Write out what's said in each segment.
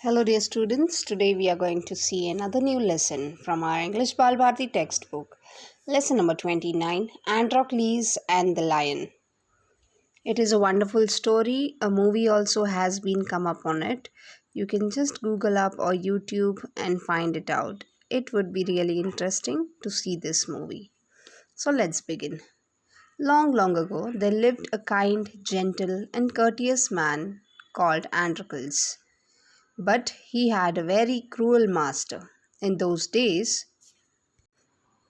Hello, dear students. Today we are going to see another new lesson from our English Balbharati textbook. Lesson number 29, Androcles and the Lion. It is a wonderful story. A movie also has been come up on it. You can just Google up or YouTube and find it out. It would be really interesting to see this movie. So let's begin. Long, long ago, there lived a kind, gentle, and courteous man called Androcles. But he had a very cruel master. In those days,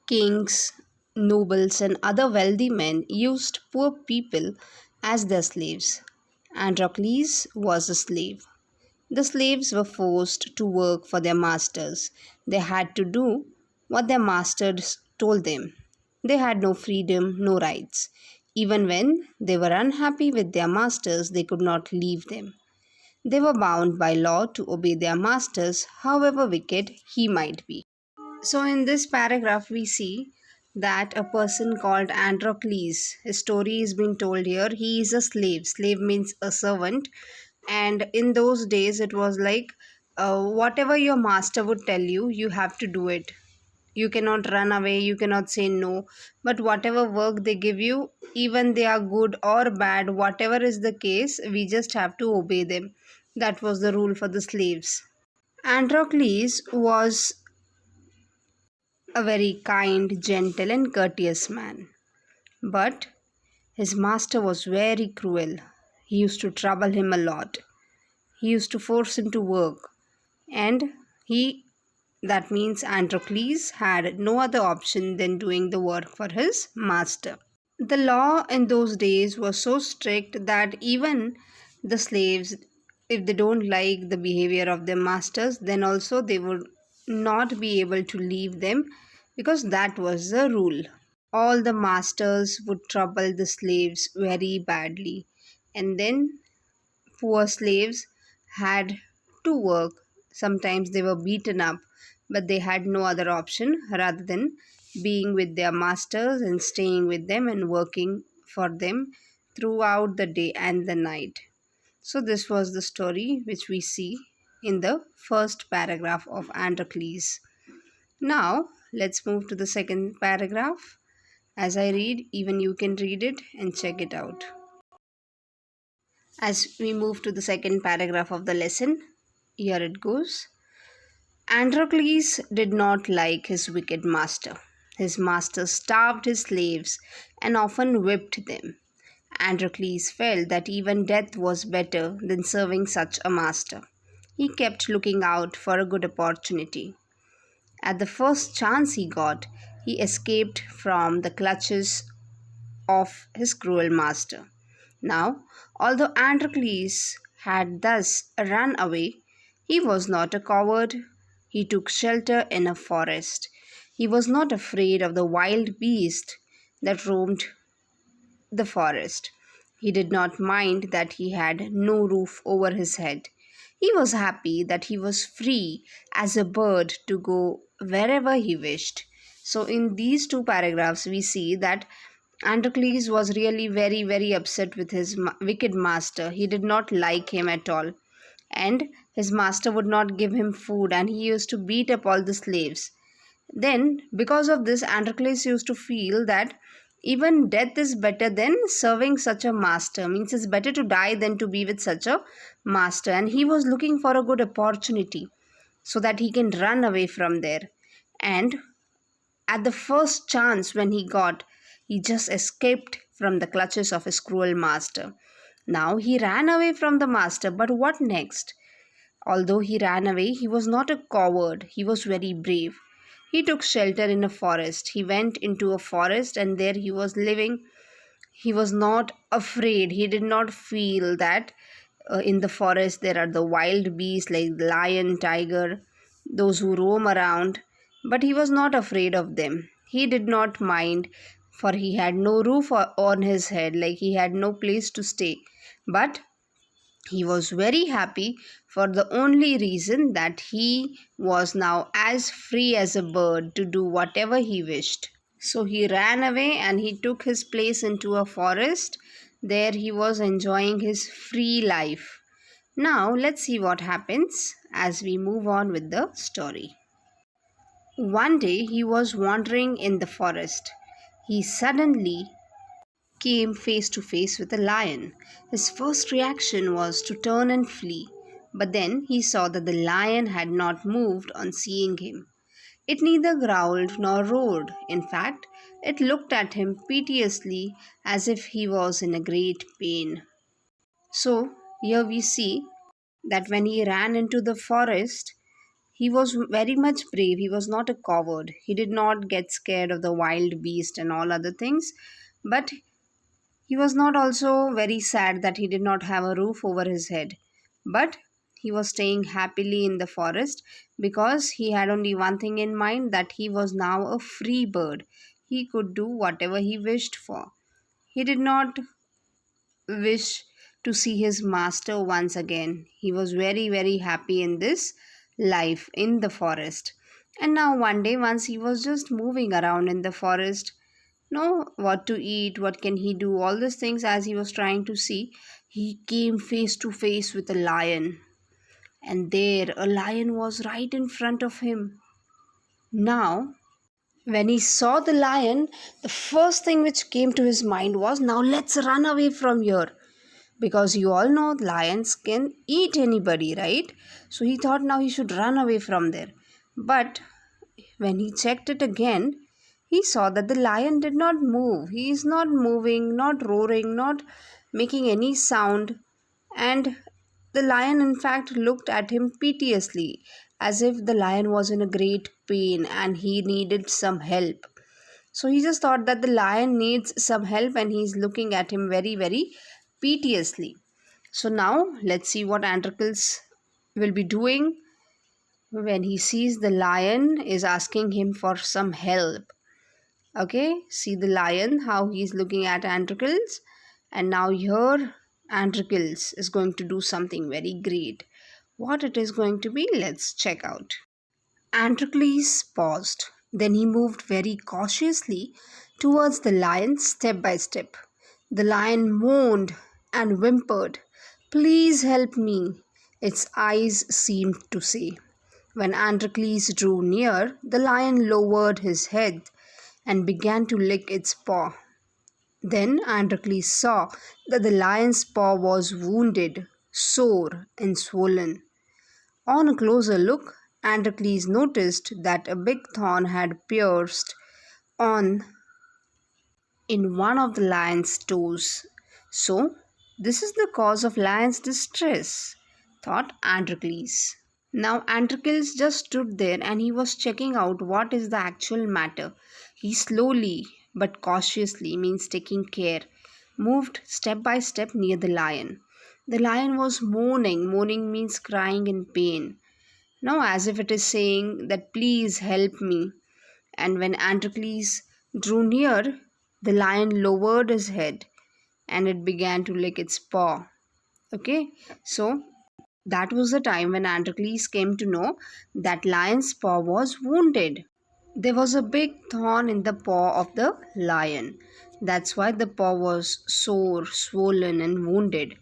kings, nobles, and other wealthy men used poor people as their slaves. Androcles was a slave. The slaves were forced to work for their masters. They had to do what their masters told them. They had no freedom, no rights. Even when they were unhappy with their masters, they could not leave them. They were bound by law to obey their masters, however wicked he might be. So, in this paragraph, we see that a person called Androcles, his story is being told here. He is a slave. Slave means a servant. And in those days, it was like whatever your master would tell you, you have to do it. You cannot run away, you cannot say no. But whatever work they give you, even they are good or bad, whatever is the case, we just have to obey them. That was the rule for the slaves. Androcles was a very kind, gentle, and courteous man. But his master was very cruel. He used to trouble him a lot. He used to force him to work. And that means Androcles had no other option than doing the work for his master. The law in those days was so strict that even the slaves, if they don't like the behavior of their masters, then also they would not be able to leave them because that was the rule. All the masters would trouble the slaves very badly, and then poor slaves had to work. Sometimes they were beaten up, but they had no other option rather than being with their masters and staying with them and working for them throughout the day and the night. So, this was the story which we see in the first paragraph of Androcles. Now, let's move to the second paragraph. As I read, even you can read it and check it out. As we move to the second paragraph of the lesson, here it goes. Androcles did not like his wicked master. His master starved his slaves and often whipped them. Androcles felt that even death was better than serving such a master. He kept looking out for a good opportunity. At the first chance he got, he escaped from the clutches of his cruel master. Now, although Androcles had thus run away, he was not a coward. He took shelter in a forest. He was not afraid of the wild beast that roamed the forest. He did not mind that he had no roof over his head. He was happy that he was free as a bird to go wherever he wished. So, in these two paragraphs, we see that Androcles was really very, very upset with his wicked master. He did not like him at all. And his master would not give him food, and he used to beat up all the slaves. Then, because of this, Androcles used to feel that even death is better than serving such a master. Means it's better to die than to be with such a master. And he was looking for a good opportunity so that he can run away from there. And at the first chance when he got, he just escaped from the clutches of his cruel master. Now he ran away from the master, but what next? Although he ran away, he was not a coward, he was very brave. He took shelter in a forest. He went into a forest and there he was living. He was not afraid. He did not feel that in the forest there are the wild beasts like lion, tiger, those who roam around. But he was not afraid of them. He did not mind, for he had no roof on his head, like he had no place to stay. But he was very happy for the only reason that he was now as free as a bird to do whatever he wished. So he ran away and he took his place into a forest. There he was enjoying his free life. Now, let's see what happens as we move on with the story. One day he was wandering in the forest. He suddenly came face to face with a lion. His first reaction was to turn and flee, but then he saw that the lion had not moved on seeing him. It neither growled nor roared. In fact, it looked at him piteously as if he was in a great pain. So, here we see that when he ran into the forest, he was very much brave. He was not a coward. He did not get scared of the wild beast and all other things. But he was not also very sad that he did not have a roof over his head. But he was staying happily in the forest because he had only one thing in mind, that he was now a free bird. He could do whatever he wished for. He did not wish to see his master once again. He was very, very happy in this life in the forest. And now, one day, once he was just moving around in the forest, know what to eat, what can he do, all these things as he was trying to see, he came face to face with a lion. And there, a lion was right in front of him. Now, when he saw the lion, the first thing which came to his mind was, now let's run away from here, because you all know lions can eat anybody, right? So he thought now he should run away from there. But when he checked it again, he saw that the lion did not move. He is not moving, not roaring, not making any sound. And the lion, in fact, looked at him piteously, as if the lion was in a great pain and he needed some help. So he just thought that the lion needs some help and he's looking at him very, very piteously. So now let's see what Androcles will be doing when he sees the lion is asking him for some help. Okay, see the lion, how he's looking at Androcles. And now here Androcles is going to do something very great. What it is going to be, let's check out. Androcles paused. Then he moved very cautiously towards the lion step by step. The lion moaned and whimpered, "Please help me," its eyes seemed to say. When Androcles drew near, the lion lowered his head and began to lick its paw. Then Androcles saw that the lion's paw was wounded, sore, and swollen. On a closer look, Androcles noticed that a big thorn had pierced on in one of the lion's toes. So, this is the cause of lion's distress, thought Androcles. Now Androcles just stood there and he was checking out what is the actual matter. He slowly but cautiously, means taking care, moved step by step near the lion. The lion was moaning. Moaning means crying in pain. Now, as if it is saying that please help me. And when Androcles drew near, the lion lowered his head and it began to lick its paw. Okay, so that was the time when Androcles came to know that lion's paw was wounded. There was a big thorn in the paw of the lion. That's why the paw was sore, swollen, and wounded.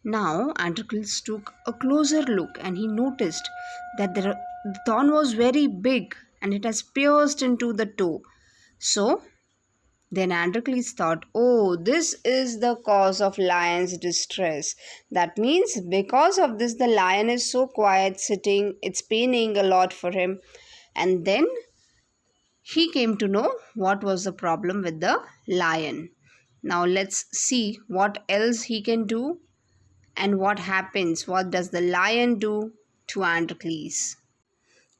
Now, Androcles took a closer look and he noticed that the thorn was very big and it has pierced into the toe. So, then Androcles thought, oh, this is the cause of lion's distress. That means because of this, the lion is so quiet sitting, it's paining a lot for him. And then he came to know what was the problem with the lion. Now let's see what else he can do and what happens. What does the lion do to Androcles?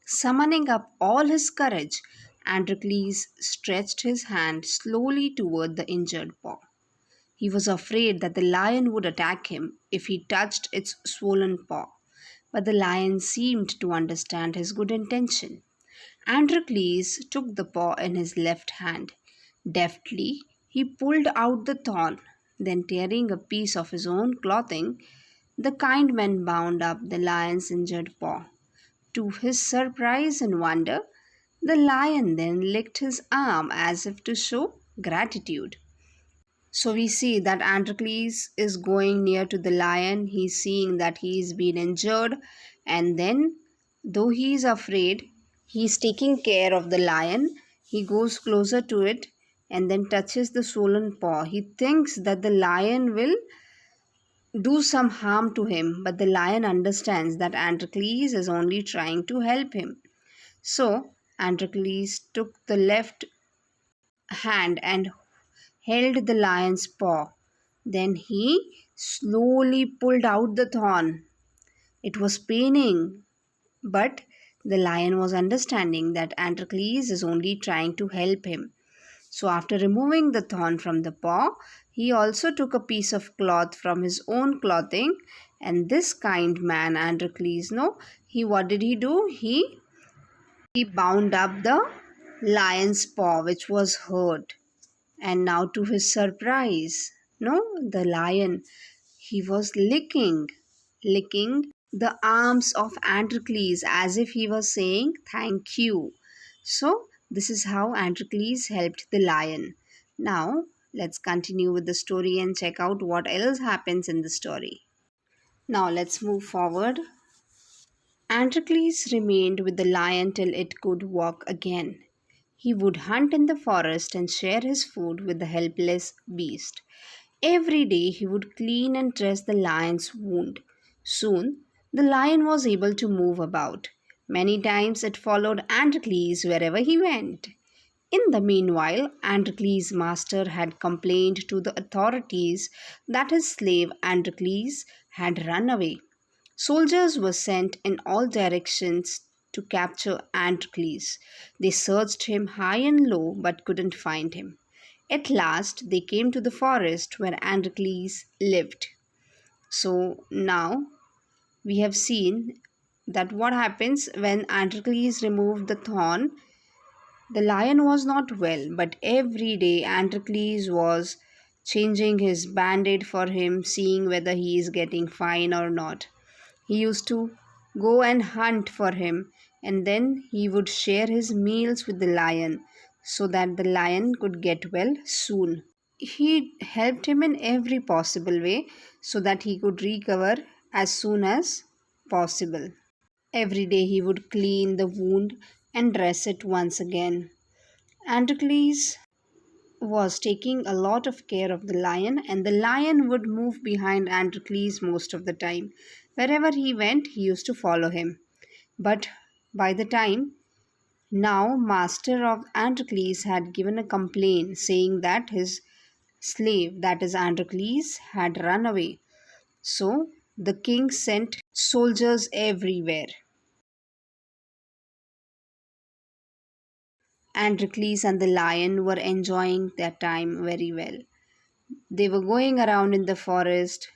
Summoning up all his courage, Androcles stretched his hand slowly toward the injured paw. He was afraid that the lion would attack him if he touched its swollen paw, but the lion seemed to understand his good intention. Androcles took the paw in his left hand. Deftly, he pulled out the thorn. Then, tearing a piece of his own clothing, the kind man bound up the lion's injured paw. To his surprise and wonder, the lion then licked his arm as if to show gratitude. So we see that Androcles is going near to the lion. He's seeing that he's been injured, and then, though he is afraid, he's taking care of the lion. He goes closer to it and then touches the swollen paw. He thinks that the lion will do some harm to him, but the lion understands that Androcles is only trying to help him. So Androcles took the left hand and held the lion's paw. Then he slowly pulled out the thorn. It was paining, but the lion was understanding that Androcles is only trying to help him. So, after removing the thorn from the paw, he also took a piece of cloth from his own clothing. And this kind man, Androcles, no, what did he do? He bound up the lion's paw, which was hurt. And now, to his surprise, no, the lion, he was licking the arms of Androcles as if he was saying thank you. So this is how Androcles helped the lion. Now let's continue with the story and check out what else happens in the story. Now let's move forward. Androcles remained with the lion till it could walk again. He would hunt in the forest and share his food with the helpless beast. Every day he would clean and dress the lion's wound. Soon the lion was able to move about. Many times it followed Androcles wherever he went. In the meanwhile, Androcles' master had complained to the authorities that his slave Androcles had run away. Soldiers were sent in all directions to capture Androcles. They searched him high and low but couldn't find him. At last, they came to the forest where Androcles lived. So now we have seen that what happens when Androcles removed the thorn. The lion was not well, but every day Androcles was changing his band-aid for him, seeing whether he is getting fine or not. He used to go and hunt for him, and then he would share his meals with the lion so that the lion could get well soon. He helped him in every possible way so that he could recover as soon as possible. Every day he would clean the wound and dress it once again. Androcles was taking a lot of care of the lion, and the lion would move behind Androcles most of the time. Wherever he went, he used to follow him. But by the time now, master of Androcles had given a complaint saying that his slave, that is Androcles, had run away. So the king sent soldiers everywhere. Androcles and the lion were enjoying their time very well. They were going around in the forest,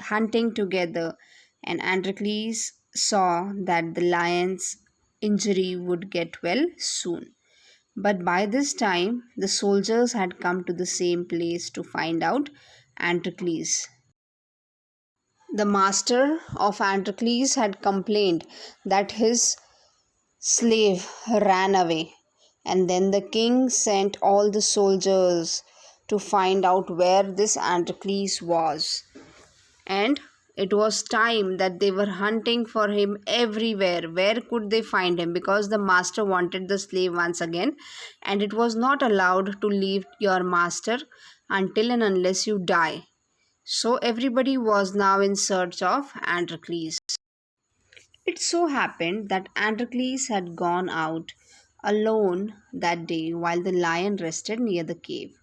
hunting together, and Androcles saw that the lion's injury would get well soon. But by this time, the soldiers had come to the same place to find out Androcles. The master of Androcles had complained that his slave ran away, and then the king sent all the soldiers to find out where this Androcles was. And it was time that they were hunting for him everywhere. Where could they find him? Because the master wanted the slave once again, and it was not allowed to leave your master until and unless you die. So everybody was now in search of Androcles. It so happened that Androcles had gone out alone that day while the lion rested near the cave.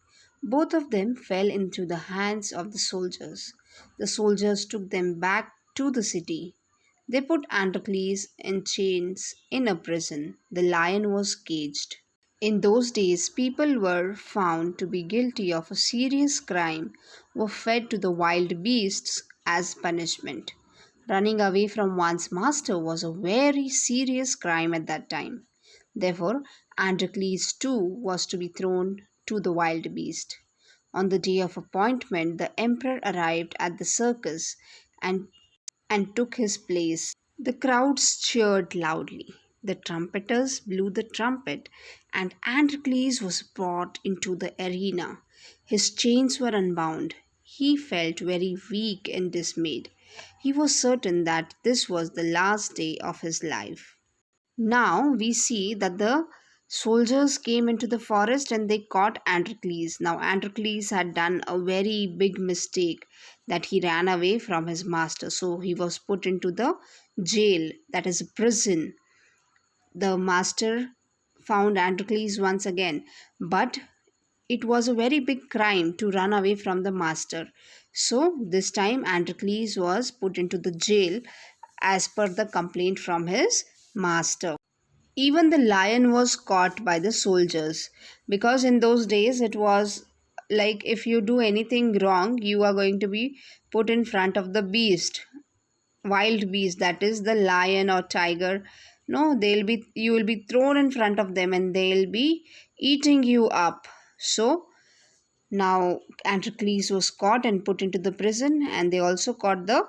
Both of them fell into the hands of the soldiers. The soldiers took them back to the city. They put Androcles in chains in a prison. The lion was caged. In those days, people were found to be guilty of a serious crime were fed to the wild beasts as punishment. Running away from one's master was a very serious crime at that time. Therefore, Androcles too was to be thrown to the wild beast. On the day of appointment, the emperor arrived at the circus and, and took his place. The crowds cheered loudly. The trumpeters blew the trumpet, and Androcles was brought into the arena. His chains were unbound. He felt very weak and dismayed. He was certain that this was the last day of his life. Now we see that the soldiers came into the forest and they caught Androcles. Now Androcles had done a very big mistake, that he ran away from his master. So he was put into the jail, that is a prison. The master found Androcles once again, but it was a very big crime to run away from the master. So this time Androcles was put into the jail as per the complaint from his master. Even the lion was caught by the soldiers, because in those days it was like if you do anything wrong, you are going to be put in front of the beast, wild beast, that is the lion or tiger. No, you will be thrown in front of them and they'll be eating you up. So now Androcles was caught and put into the prison, and they also caught the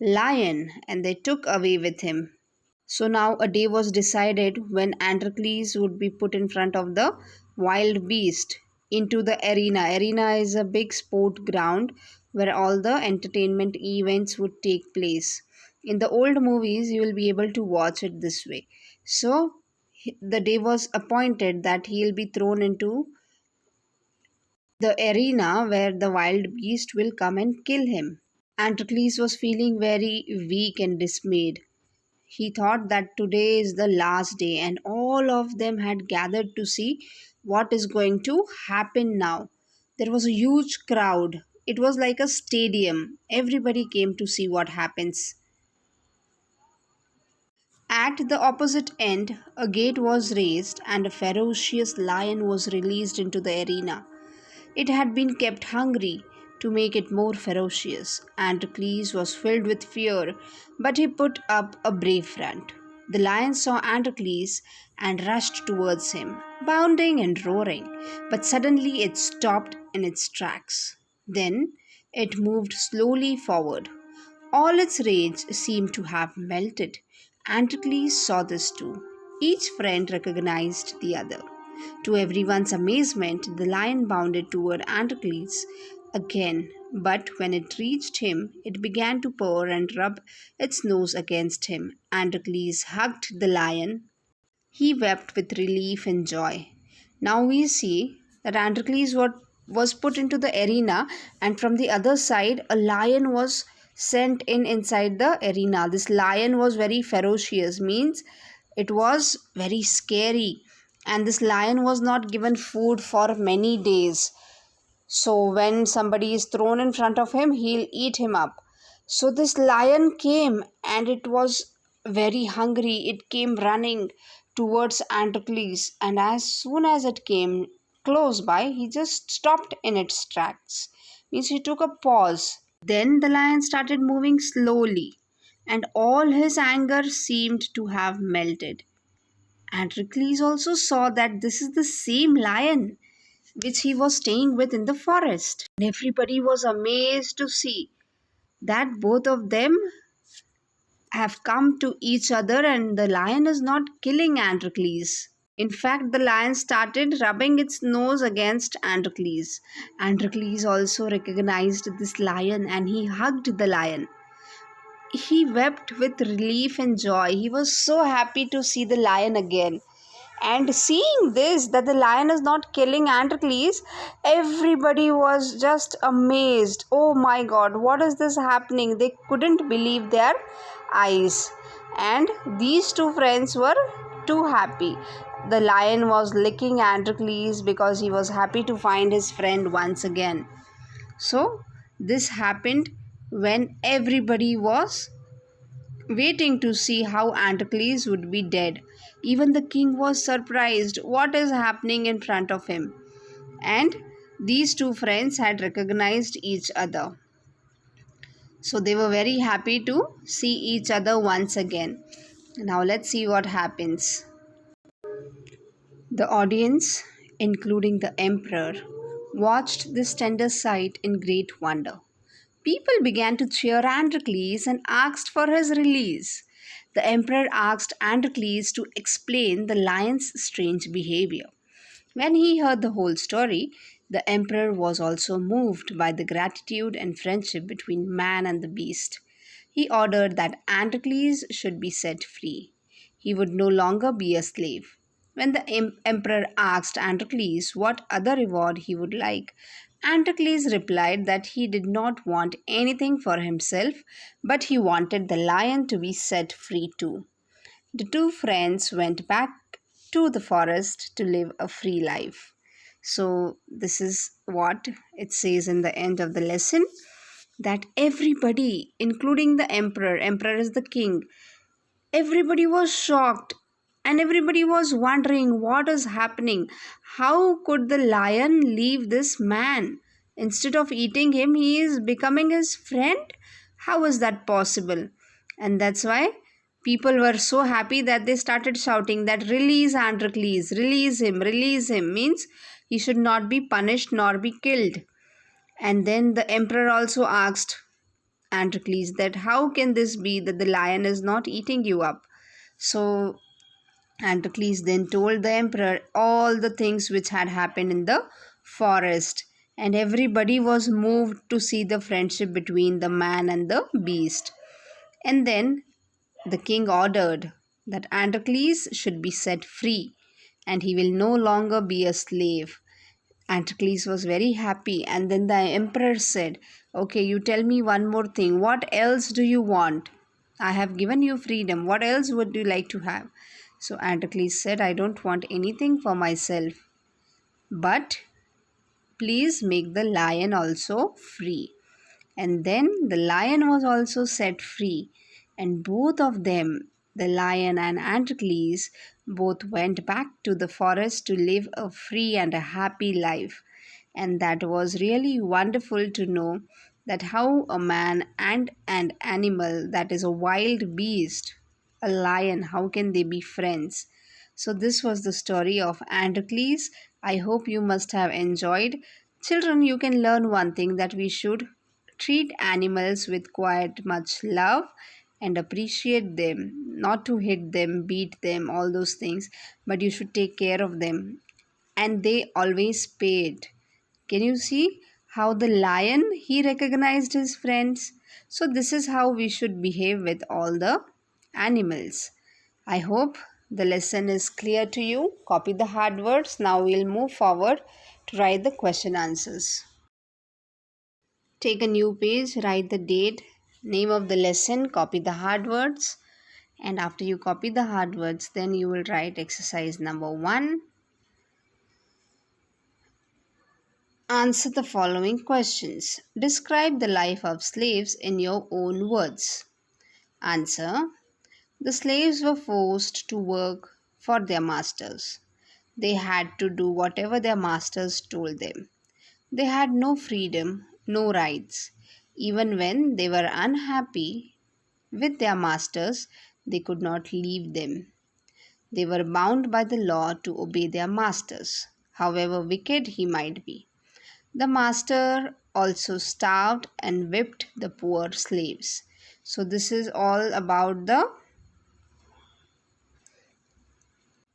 lion and they took away with him. So now a day was decided when Androcles would be put in front of the wild beast into the arena. Arena is a big sport ground where all the entertainment events would take place. In the old movies, you will be able to watch it this way. So the day was appointed that he will be thrown into the arena where the wild beast will come and kill him. Androcles was feeling very weak and dismayed. He thought that today is the last day, and all of them had gathered to see what is going to happen now. There was a huge crowd. It was like a stadium. Everybody came to see what happens. At the opposite end, a gate was raised, and a ferocious lion was released into the arena. It had been kept hungry to make it more ferocious. Androcles was filled with fear, but he put up a brave front. The lion saw Androcles and rushed towards him, bounding and roaring, but suddenly it stopped in its tracks. Then it moved slowly forward. All its rage seemed to have melted. Androcles saw this too. Each friend recognized the other. To everyone's amazement, the lion bounded toward Androcles again, but when it reached him, it began to purr and rub its nose against him. Androcles hugged the lion. He wept with relief and joy. Now we see that Androcles was put into the arena, and from the other side, a lion was sent in inside the arena. This lion was very ferocious, means it was very scary, and this lion was not given food for many days. So when somebody is thrown in front of him, he'll eat him up. So this lion came and it was very hungry. It came running towards Androcles, and as soon as it came close by, he just stopped in its tracks. Means he took a pause. Then the lion started moving slowly, and all his anger seemed to have melted. Androcles also saw that this is the same lion which he was staying with in the forest. And everybody was amazed to see that both of them have come to each other and the lion is not killing Androcles. In fact, the lion started rubbing its nose against Androcles. Androcles also recognized this lion and he hugged the lion. He wept with relief and joy. He was so happy to see the lion again. And seeing this, that the lion is not killing Androcles, everybody was just amazed. Oh my god, what is this happening? They couldn't believe their eyes. And these two friends were too happy. The lion was licking Androcles because he was happy to find his friend once again. So, this happened when everybody was waiting to see how Androcles would be dead. Even the king was surprised what is happening in front of him. And these two friends had recognized each other. So they were very happy to see each other once again. Now let's see what happens. The audience, including the emperor, watched this tender sight in great wonder. People began to cheer Androcles and asked for his release. The emperor asked Androcles to explain the lion's strange behavior. When he heard the whole story, The emperor was also moved by the gratitude and friendship between man and the beast. He ordered that Androcles should be set free. He would no longer be a slave. When the emperor asked Androcles what other reward he would like, Androcles replied that he did not want anything for himself, but he wanted the lion to be set free too. The two friends went back to the forest to live a free life. So, this is what it says in the end of the lesson, that everybody, including the emperor is the king, everybody was shocked and everybody was wondering what is happening. How could the lion leave this man? Instead of eating him, he is becoming his friend. How is that possible? And that's why people were so happy that they started shouting that release Androcles, release him, means he should not be punished nor be killed. And then the emperor also asked Androcles that how can this be that the lion is not eating you up? So Androcles then told the emperor all the things which had happened in the forest, and everybody was moved to see the friendship between the man and the beast. And then the king ordered that Androcles should be set free and he will no longer be a slave. Androcles was very happy, and then the emperor said, okay, you tell me one more thing. What else do you want? I have given you freedom. What else would you like to have? So Androcles said, I don't want anything for myself, but please make the lion also free. And then the lion was also set free, and both of them, the lion and Androcles, both went back to the forest to live a free and a happy life. And that was really wonderful to know that how a man and an animal that is a wild beast, a lion, how can they be friends? So this was the story of Androcles. I hope you must have enjoyed. Children, you can learn one thing, that we should treat animals with quite much love and appreciate them, not to hit them, beat them, all those things, but you should take care of them. And they always paid. Can you see how the lion, he recognized his friends? So this is how we should behave with all the animals. I hope the lesson is clear to you. Copy the hard words. Now we'll move forward to write the question answers. Take a new page, write the date, name of the lesson, copy the hard words, and after you copy the hard words, then you will write exercise number 1. Answer the following questions. Describe the life of slaves in your own words. Answer. The slaves were forced to work for their masters. They had to do whatever their masters told them. They had no freedom, no rights. Even when they were unhappy with their masters, they could not leave them. They were bound by the law to obey their masters, however wicked he might be. The master also starved and whipped the poor slaves. So this is all about the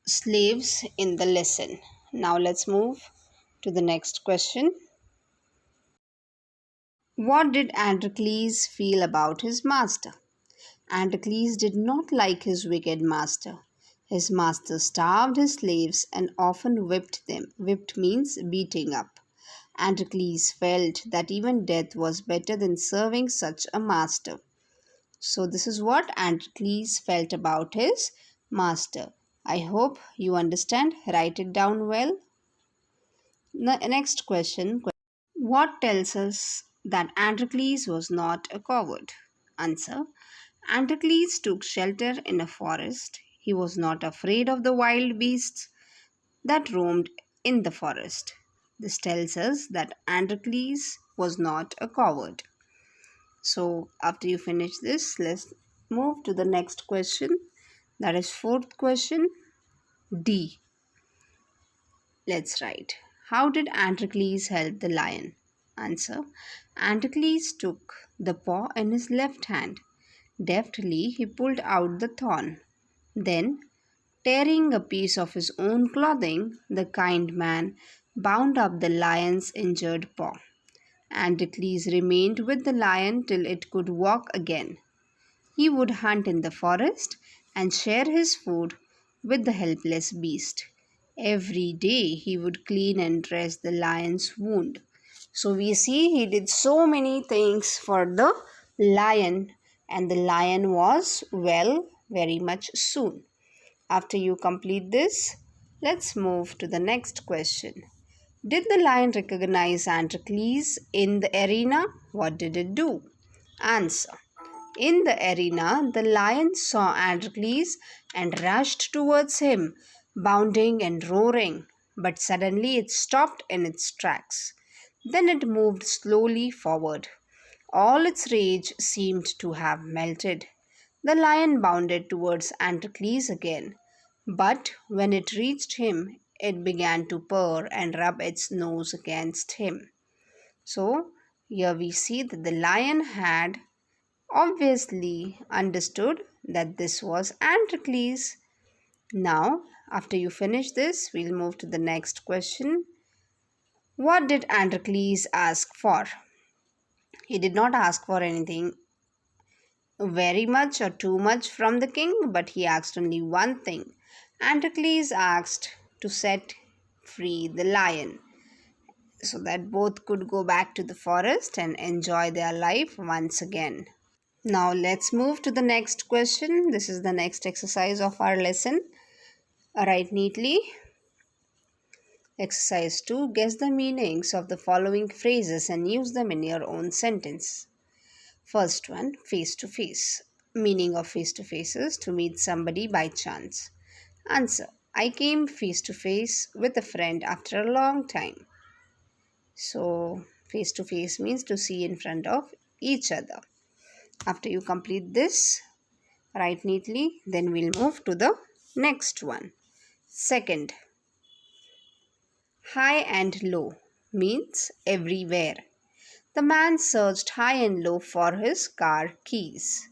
slaves in the lesson. Now let's move to the next question. What did Androcles feel about his master? Androcles did not like his wicked master. His master starved his slaves and often whipped them. Whipped means beating up. Androcles felt that even death was better than serving such a master. So this is what Androcles felt about his master. I hope you understand. Write it down well. Next question. What tells us that Androcles was not a coward? Answer. Androcles took shelter in a forest. He was not afraid of the wild beasts that roamed in the forest. This tells us that Androcles was not a coward. So, after you finish this, let's move to the next question. That is fourth question, D. Let's write. How did Androcles help the lion? Answer. Androcles took the paw in his left hand. Deftly he pulled out the thorn. Then, tearing a piece of his own clothing, the kind man bound up the lion's injured paw. Androcles remained with the lion till it could walk again. He would hunt in the forest and share his food with the helpless beast. Every day he would clean and dress the lion's wound. So we see he did so many things for the lion, and the lion was well very much soon. After you complete this, let's move to the next question. Did the lion recognize Androcles in the arena? What did it do? Answer. In the arena, the lion saw Androcles and rushed towards him, bounding and roaring. But suddenly it stopped in its tracks. Then it moved slowly forward. All its rage seemed to have melted. The lion bounded towards Androcles again. But when it reached him, it began to purr and rub its nose against him. So, here we see that the lion had obviously understood that this was Androcles. Now, after you finish this, we'll move to the next question. What did Androcles ask for? He did not ask for anything very much or too much from the king, but he asked only one thing. Androcles asked to set free the lion so that both could go back to the forest and enjoy their life once again. Now let's move to the next question. This is the next exercise of our lesson. Write neatly. Exercise 2. Guess the meanings of the following phrases and use them in your own sentence. First one, face to face. Meaning of face to face is to meet somebody by chance. Answer. I came face to face with a friend after a long time. So, face to face means to see in front of each other. After you complete this, write neatly, then we'll move to the next one. Second, high and low means everywhere. The man searched high and low for his car keys.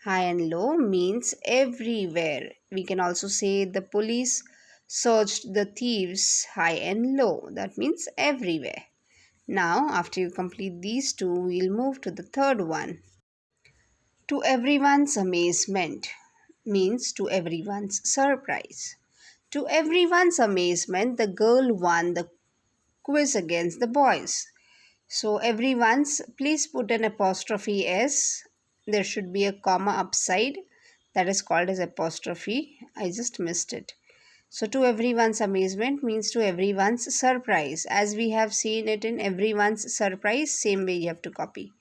High and low means everywhere. We can also say the police searched the thieves high and low. That means everywhere. Now, after you complete these two, we'll move to the third one. To everyone's amazement means to everyone's surprise. To everyone's amazement, the girl won the quiz against the boys. So, everyone's, please put an apostrophe S. There should be a comma upside. That is called as apostrophe. I just missed it. So, to everyone's amazement means to everyone's surprise. As we have seen it in everyone's surprise, same way you have to copy.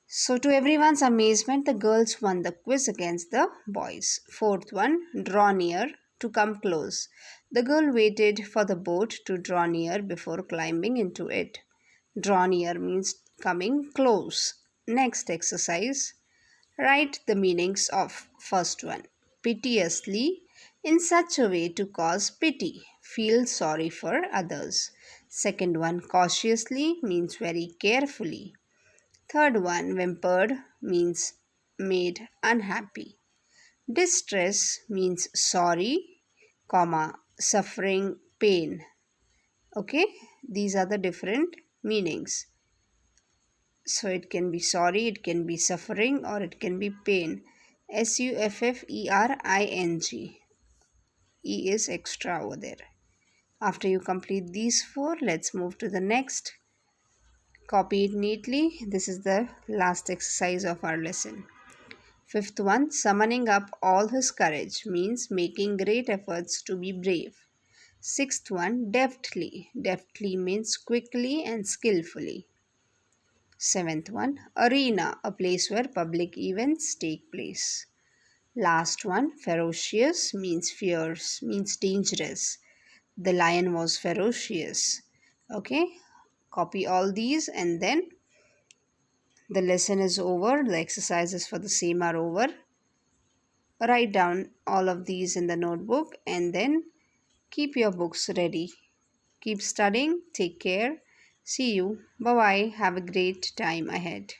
So, to everyone's amazement, the girls won the quiz against the boys. Fourth one, draw near, to come close. The girl waited for the boat to draw near before climbing into it. Draw near means coming close. Next exercise, write the meanings of first one. Piteously, in such a way to cause pity, feel sorry for others. Second one, cautiously means very carefully. Third one, whimpered means made unhappy. Distress means sorry, comma, suffering, pain. Okay, these are the different meanings. So it can be sorry, it can be suffering, or it can be pain. Suffering. E is extra over there. After you complete these four, let's move to the next. Copy it neatly. This is the last exercise of our lesson. Fifth one, summoning up all his courage means making great efforts to be brave. Sixth one, deftly. Deftly means quickly and skillfully. Seventh one, arena, a place where public events take place. Last one, ferocious means fierce, means dangerous. The lion was ferocious. Okay, copy all these and then the lesson is over. The exercises for the same are over. Write down all of these in the notebook and then keep your books ready. Keep studying. Take care. See you. Bye bye. Have a great time ahead.